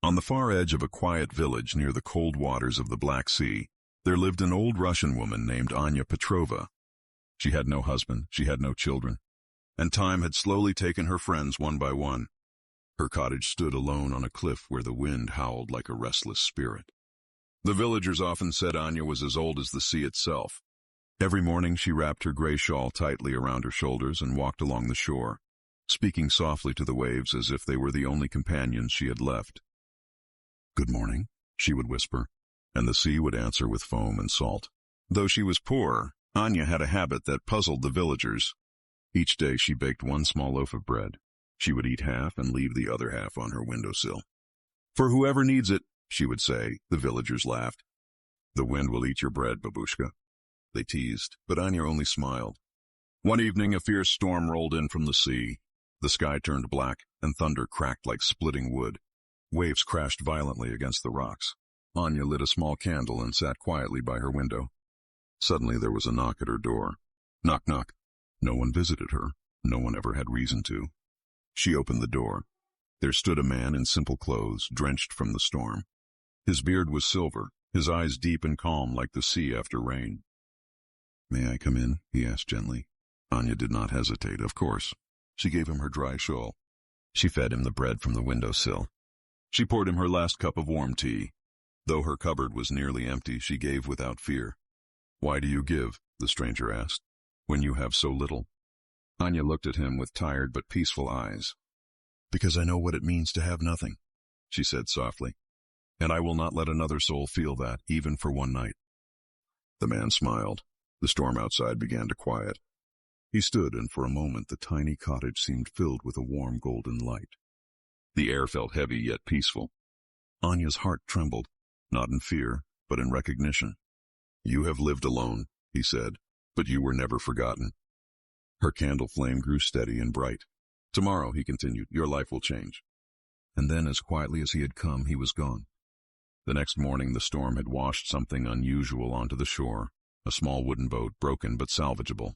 On the far edge of a quiet village near the cold waters of the Black Sea, there lived an old Russian woman named Anya Petrova. She had no husband, she had no children, and time had slowly taken her friends one by one. Her cottage stood alone on a cliff where the wind howled like a restless spirit. The villagers often said Anya was as old as the sea itself. Every morning she wrapped her gray shawl tightly around her shoulders and walked along the shore, speaking softly to the waves as if they were the only companions she had left. "Good morning," she would whisper, and the sea would answer with foam and salt. Though she was poor, Anya had a habit that puzzled the villagers. Each day she baked one small loaf of bread. She would eat half and leave the other half on her windowsill. "For whoever needs it," she would say. The villagers laughed. "The wind will eat your bread, babushka," they teased, but Anya only smiled. One evening a fierce storm rolled in from the sea. The sky turned black, and thunder cracked like splitting wood. Waves crashed violently against the rocks. Anya lit a small candle and sat quietly by her window. Suddenly there was a knock at her door. Knock, knock. No one visited her. No one ever had reason to. She opened the door. There stood a man in simple clothes, drenched from the storm. His beard was silver, his eyes deep and calm like the sea after rain. "May I come in?" he asked gently. Anya did not hesitate, of course. She gave him her dry shawl. She fed him the bread from the windowsill. She poured him her last cup of warm tea. Though her cupboard was nearly empty, she gave without fear. "Why do you give?" the stranger asked, "when you have so little?" Anya looked at him with tired but peaceful eyes. "Because I know what it means to have nothing," she said softly, "and I will not let another soul feel that, even for one night." The man smiled. The storm outside began to quiet. He stood, and for a moment the tiny cottage seemed filled with a warm golden light. The air felt heavy yet peaceful. Anya's heart trembled, not in fear, but in recognition. "You have lived alone," he said, "but you were never forgotten." Her candle flame grew steady and bright. "Tomorrow," he continued, "your life will change." And then, as quietly as he had come, he was gone. The next morning the storm had washed something unusual onto the shore, a small wooden boat, broken but salvageable.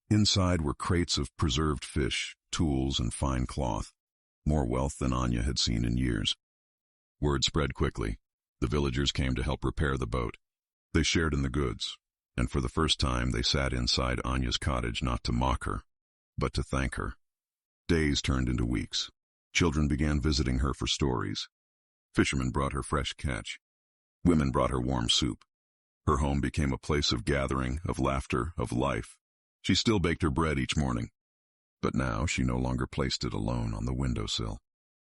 Inside were crates of preserved fish, tools, and fine cloth, more wealth than Anya had seen in years. Word spread quickly. The villagers came to help repair the boat. They shared in the goods, and for the first time they sat inside Anya's cottage not to mock her, but to thank her. Days turned into weeks. Children began visiting her for stories. Fishermen brought her fresh catch. Women brought her warm soup. Her home became a place of gathering, of laughter, of life. She still baked her bread each morning, but now she no longer placed it alone on the windowsill.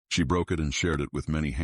She broke it and shared it with many hands.